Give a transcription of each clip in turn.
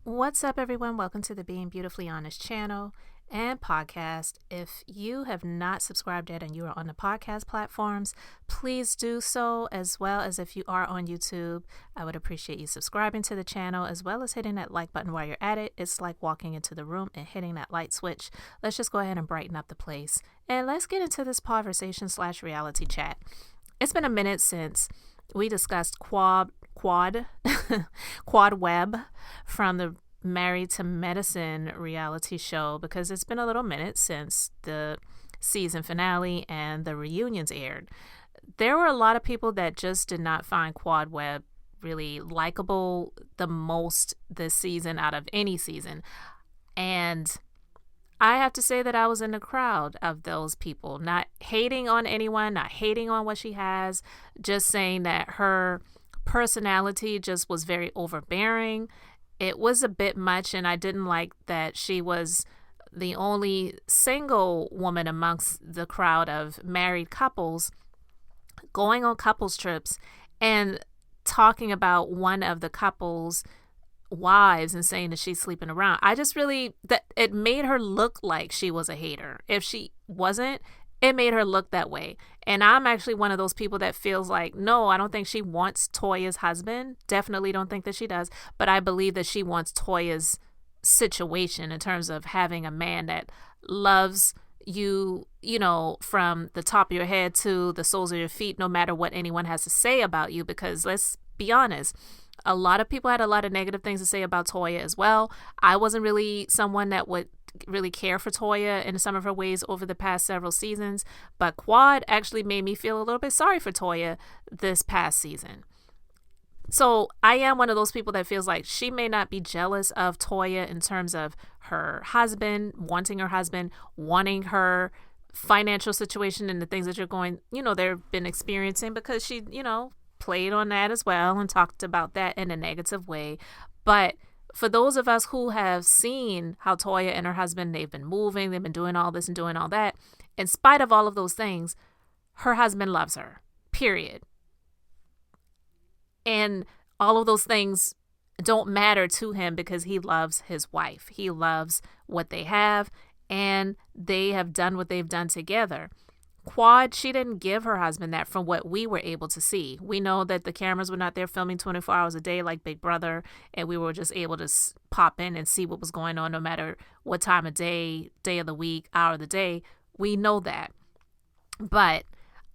What's up, everyone? Welcome to the Being Beautifully Honest channel and podcast. If you have not subscribed yet and you are on the podcast platforms, please do so, as well as if you are on YouTube. I would appreciate you subscribing to the channel as well as hitting that like button while you're at it. It's like walking into the room and hitting that light switch. Let's just go ahead and brighten up the place and let's get into this conversation/reality chat. It's been a minute since we discussed quadwebb from the Married to Medicine reality show, because it's been a little minute since the season finale and the reunions aired. There were a lot of people that just did not find quadwebb really likable the most this season out of any season. And I have to say that I was in the crowd of those people, not hating on anyone, not hating on what she has, just saying that her personality just was very overbearing. It was a bit much, and I didn't like that she was the only single woman amongst the crowd of married couples going on couples trips and talking about one of the couple's wives and saying that she's sleeping around. I just really, that it made her look like she was a hater. If she wasn't, it made her look that way. And I'm actually one of those people that feels like, no, I don't think she wants Toya's husband. Definitely don't think that she does. But I believe that she wants Toya's situation in terms of having a man that loves you, from the top of your head to the soles of your feet, no matter what anyone has to say about you. Because let's be honest, a lot of people had a lot of negative things to say about Toya as well. I wasn't really someone that would really care for Toya in some of her ways over the past several seasons, but Quad actually made me feel a little bit sorry for Toya this past season. So I am one of those people that feels like she may not be jealous of Toya in terms of her husband, wanting her financial situation and the things that you're going, they've been experiencing, because she, played on that as well and talked about that in a negative way. But for those of us who have seen how Toya and her husband, they've been moving, they've been doing all this and doing all that, in spite of all of those things, her husband loves her, period. And all of those things don't matter to him because he loves his wife. He loves what they have, and they have done what they've done together. Quad, she didn't give her husband that from what we were able to see. We know that the cameras were not there filming 24 hours a day like Big Brother, and we were just able to pop in and see what was going on no matter what time of day of the week, hour of the day. We know that. But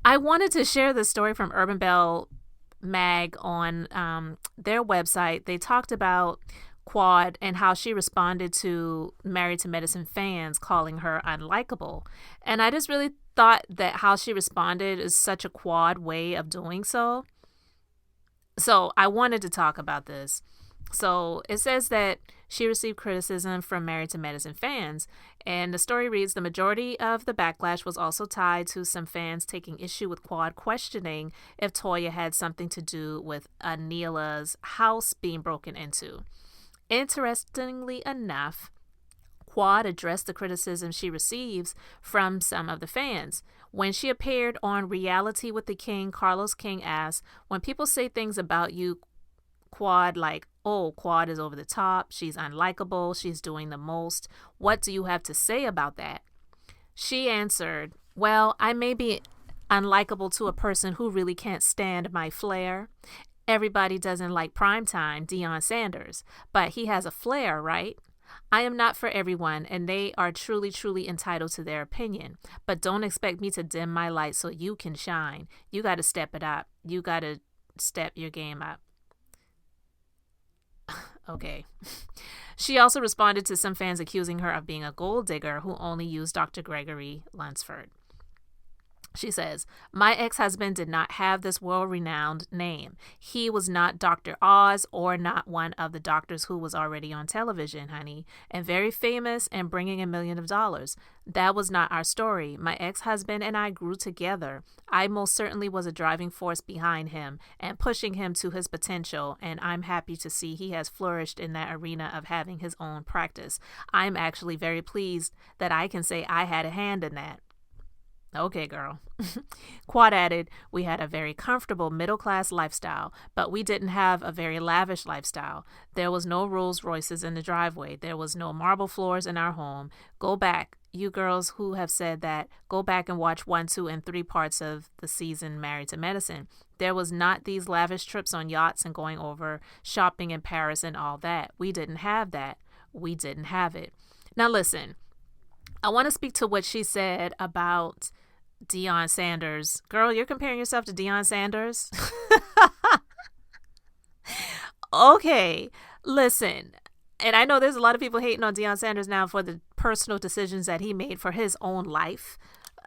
I wanted to share this story from urbanbellemag on their website. They talked about Quad and how she responded to Married to Medicine fans calling her unlikable. And I just really thought that how she responded is such a Quad way of doing so. So I wanted to talk about this. So it says that she received criticism from Married to Medicine fans, and the story reads, the majority of the backlash was also tied to some fans taking issue with Quad questioning if Toya had something to do with Anila's house being broken into. Interestingly enough, Quad addressed the criticism she receives from some of the fans. When she appeared on Reality with the King, Carlos King asked, when people say things about you, Quad, like, oh, Quad is over the top, she's unlikable, she's doing the most, what do you have to say about that? She answered, well, I may be unlikable to a person who really can't stand my flair. Everybody doesn't like primetime Deion Sanders, but he has a flair, right? I am not for everyone, and they are truly, truly entitled to their opinion. But don't expect me to dim my light so you can shine. You got to step it up. You got to step your game up. Okay. She also responded to some fans accusing her of being a gold digger who only used Dr. Gregory Lunceford. She says, my ex-husband did not have this world-renowned name. He was not Dr. Oz or not one of the doctors who was already on television, honey, and very famous and bringing $1 million. That was not our story. My ex-husband and I grew together. I most certainly was a driving force behind him and pushing him to his potential, and I'm happy to see he has flourished in that arena of having his own practice. I'm actually very pleased that I can say I had a hand in that. Okay, girl. Quad added, we had a very comfortable middle class lifestyle, but we didn't have a very lavish lifestyle. There was no Rolls Royces in the driveway. There was no marble floors in our home. Go back. You girls who have said that, go back and watch 1, 2, and 3 parts of the season Married to Medicine. There was not these lavish trips on yachts and going over shopping in Paris and all that. We didn't have that. We didn't have it. Now listen, I want to speak to what she said about Deion Sanders. Girl, you're comparing yourself to Deion Sanders? Okay, listen. And I know there's a lot of people hating on Deion Sanders now for the personal decisions that he made for his own life.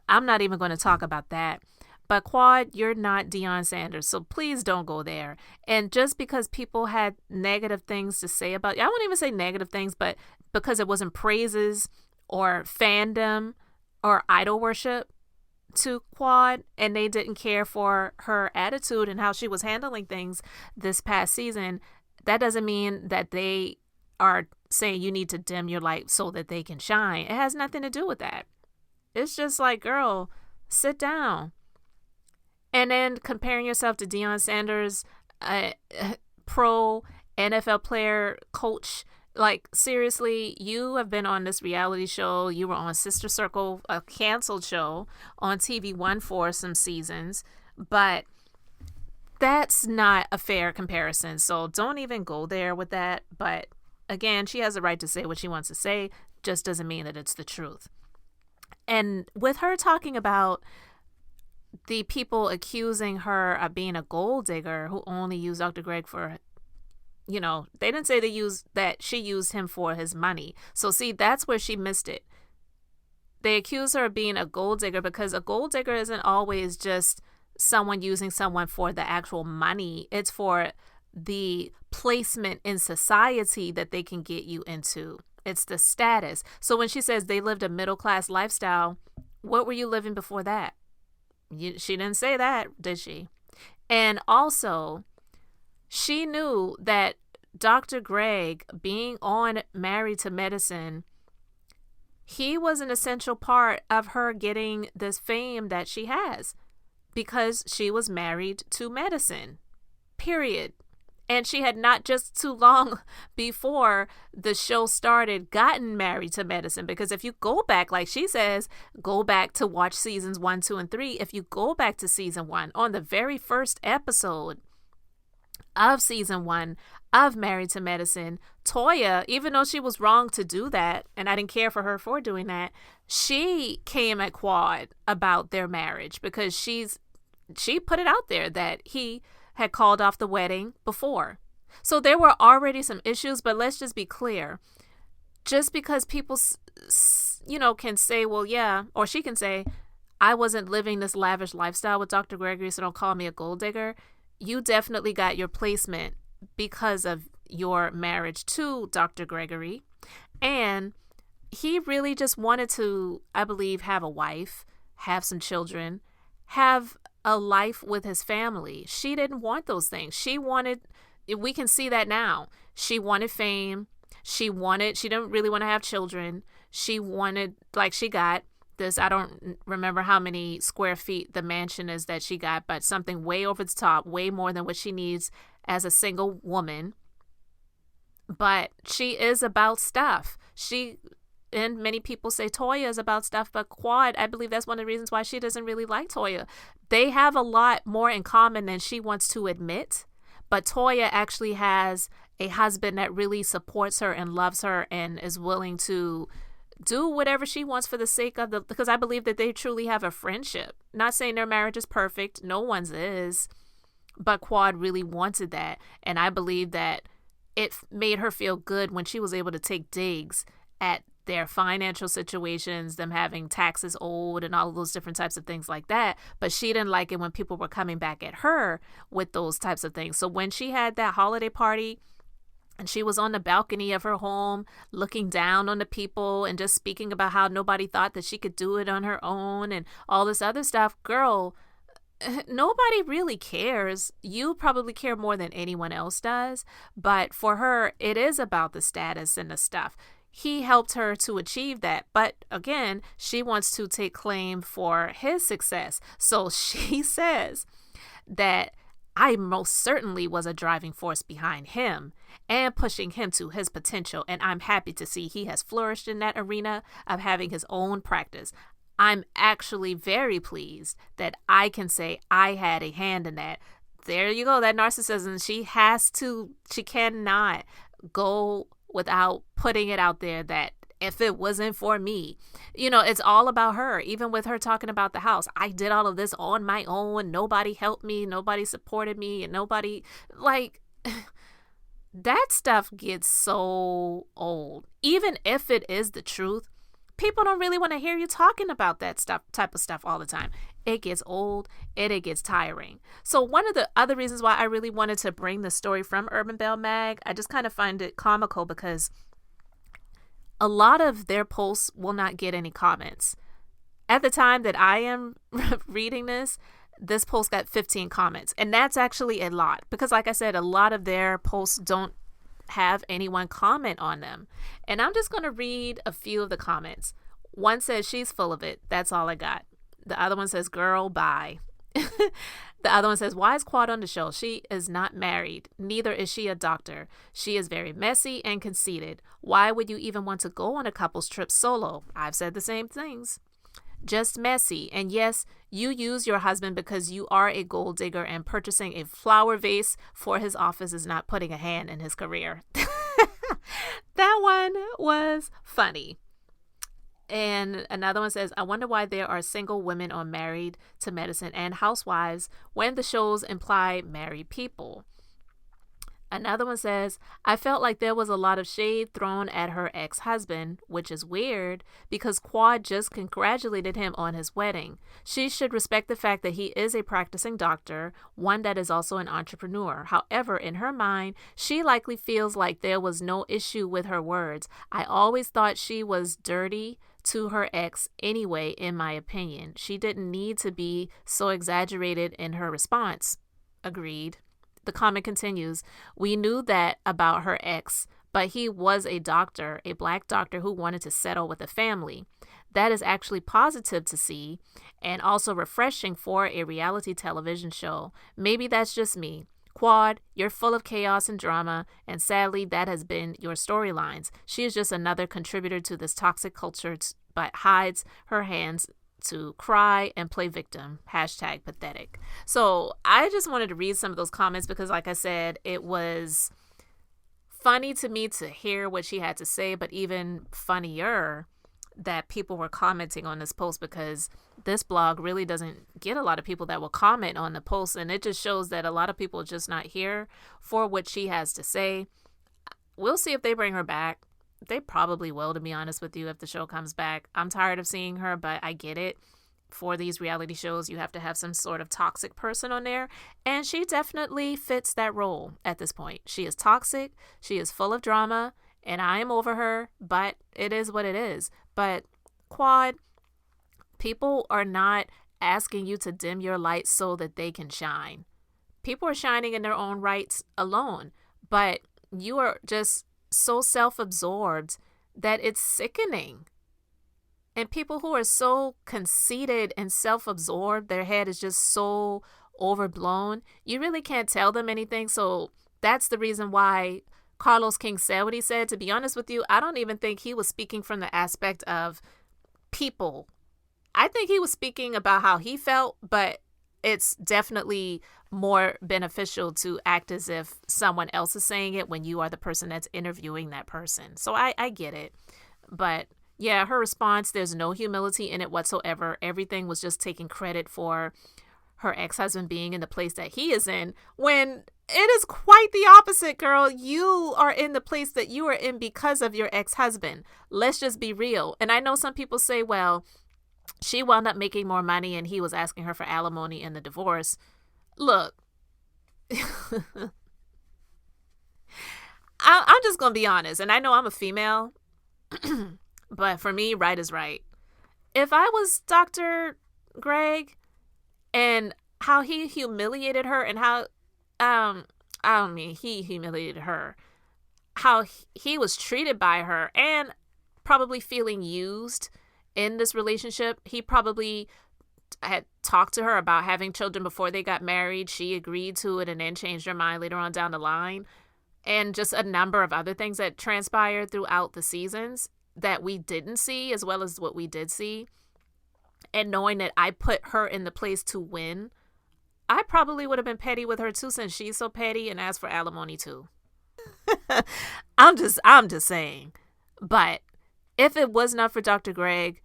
I'm not even going to talk about that. But Quad, you're not Deion Sanders, so please don't go there. And just because people had negative things to say about you, I won't even say negative things, but because it wasn't praises or fandom or idol worship to Quad, and they didn't care for her attitude and how she was handling things this past season, that doesn't mean that they are saying you need to dim your light so that they can shine. It has nothing to do with that. It's just like, girl, sit down. And then comparing yourself to Deion Sanders, pro NFL player, coach. Like, seriously, you have been on this reality show. You were on Sister Circle, a canceled show on TV One for some seasons. But that's not a fair comparison. So don't even go there with that. But again, she has a right to say what she wants to say. Just doesn't mean that it's the truth. And with her talking about the people accusing her of being a gold digger who only used Dr. Greg for, they didn't say that she used him for his money. So see, that's where she missed it. They accuse her of being a gold digger because a gold digger isn't always just someone using someone for the actual money. It's for the placement in society that they can get you into. It's the status. So when she says they lived a middle-class lifestyle, what were you living before that? She didn't say that, did she? And also, she knew that Dr. Greg, being on Married to Medicine, he was an essential part of her getting this fame that she has because she was married to medicine, period. And she had not just too long before the show started gotten married to medicine. Because if you go back, like she says, go back to watch seasons 1, 2, and 3. If you go back to season 1, on the very first episode of season 1 of Married to Medicine, Toya, even though she was wrong to do that, and I didn't care for her for doing that, she came at Quad about their marriage because she put it out there that he had called off the wedding before. So there were already some issues, but let's just be clear. Just because people, can say, well, yeah, or she can say, I wasn't living this lavish lifestyle with Dr. Gregory, so don't call me a gold digger. You definitely got your placement because of your marriage to Dr. Gregory. And he really just wanted to, I believe, have a wife, have some children, have a life with his family. She didn't want those things. We can see that now. She wanted fame. She didn't really want to have children. She wanted, she got this, I don't remember how many square feet the mansion is that she got, but something way over the top, way more than what she needs as a single woman. But she is about stuff. And many people say Toya is about stuff, but Quad, I believe that's one of the reasons why she doesn't really like Toya. They have a lot more in common than she wants to admit, but Toya actually has a husband that really supports her and loves her and is willing to do whatever she wants for the sake of because I believe that they truly have a friendship. Not saying their marriage is perfect. No one's is, but Quad really wanted that. And I believe that it made her feel good when she was able to take digs at their financial situations, them having taxes owed and all of those different types of things like that. But she didn't like it when people were coming back at her with those types of things. So when she had that holiday party and she was on the balcony of her home looking down on the people and just speaking about how nobody thought that she could do it on her own and all this other stuff, girl, nobody really cares. You probably care more than anyone else does. But for her, it is about the status and the stuff. he helped her to achieve that. But again, she wants to take claim for his success. So she says that I most certainly was a driving force behind him and pushing him to his potential. And I'm happy to see he has flourished in that arena of having his own practice. I'm actually very pleased that I can say I had a hand in that. There you go, that narcissism. She cannot go without putting it out there that if it wasn't for me, it's all about her. Even with her talking about the house, I did all of this on my own. Nobody helped me. Nobody supported me. And nobody, that stuff gets so old. Even if it is the truth, people don't really want to hear you talking about that type of stuff all the time. It gets old and it gets tiring. So one of the other reasons why I really wanted to bring the story from urbanbellemag, I just kind of find it comical because a lot of their posts will not get any comments. At the time that I am reading this post got 15 comments. And that's actually a lot because, like I said, a lot of their posts don't have anyone comment on them. And I'm just going to read a few of the comments. One says, she's full of it. That's all I got. The other one says, girl, bye. The other one says, why is Quad on the show? She is not married. Neither is she a doctor. She is very messy and conceited. Why would you even want to go on a couple's trip solo? I've said the same things. Just messy. And yes, you use your husband because you are a gold digger, and purchasing a flower vase for his office is not putting a hand in his career. That one was funny. And another one says, I wonder why there are single women on Married to Medicine and Housewives when the shows imply married people. Another one says, I felt like there was a lot of shade thrown at her ex-husband, which is weird because Quad just congratulated him on his wedding. She should respect the fact that he is a practicing doctor, one that is also an entrepreneur. However, in her mind, she likely feels like there was no issue with her words. I always thought she was dirty to her ex anyway, in my opinion. She didn't need to be so exaggerated in her response. Agreed. The comment continues, we knew that about her ex, but he was a doctor, a black doctor who wanted to settle with a family. That is actually positive to see and also refreshing for a reality television show. Maybe that's just me. Quad, you're full of chaos and drama, and sadly, that has been your storylines. She is just another contributor to this toxic culture, but hides her hands to cry and play victim. Hashtag pathetic. So I just wanted to read some of those comments because, like I said, it was funny to me to hear what she had to say, but even funnier that people were commenting on this post because this blog really doesn't get a lot of people that will comment on the post, and it just shows that a lot of people are just not here for what she has to say. We'll see if they bring her back. They probably will, to be honest with you, if the show comes back. I'm tired of seeing her, but I get it. For these reality shows, you have to have some sort of toxic person on there, and she definitely fits that role at this point. She is toxic, she is full of drama, and I am over her, but it is what it is. But Quad, people are not asking you to dim your light so that they can shine. People are shining in their own rights alone, but you are just so self-absorbed that it's sickening. And people who are so conceited and self-absorbed, their head is just so overblown, you really can't tell them anything. So that's the reason why Carlos King said what he said. To be honest with you, I don't even think he was speaking from the aspect of people. I think he was speaking about how he felt, but it's definitely more beneficial to act as if someone else is saying it when you are the person that's interviewing that person. So I get it. But yeah, her response, there's no humility in it whatsoever. Everything was just taking credit for her ex-husband being in the place that he is in, when it is quite the opposite, girl. You are in the place that you are in because of your ex-husband. Let's just be real. And I know some people say, well, she wound up making more money and he was asking her for alimony in the divorce. Look, I'm just going to be honest. And I know I'm a female, but for me, right is right. If I was Dr. Greg and how he humiliated her and how, I don't mean he humiliated her, how he was treated by her, and probably feeling used in this relationship. He probably had talked to her about having children before they got married. She agreed to it and then changed her mind later on down the line. And just a number of other things that transpired throughout the seasons that we didn't see, as well as what we did see. And knowing that I put her in the place to win, I probably would have been petty with her too, since she's so petty, and asked for alimony too. I'm just saying. But if it was not for Dr. Greg,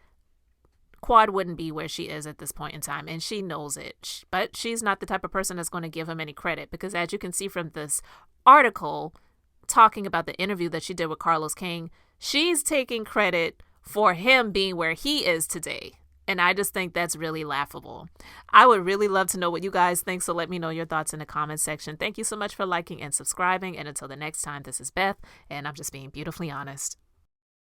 Quad wouldn't be where she is at this point in time, and she knows it. But she's not the type of person that's going to give him any credit, because as you can see from this article talking about the interview that she did with Carlos King, she's taking credit for him being where he is today. And I just think that's really laughable. I would really love to know what you guys think, so let me know your thoughts in the comments section. Thank you so much for liking and subscribing, and until the next time, this is Beth, and I'm just being beautifully honest.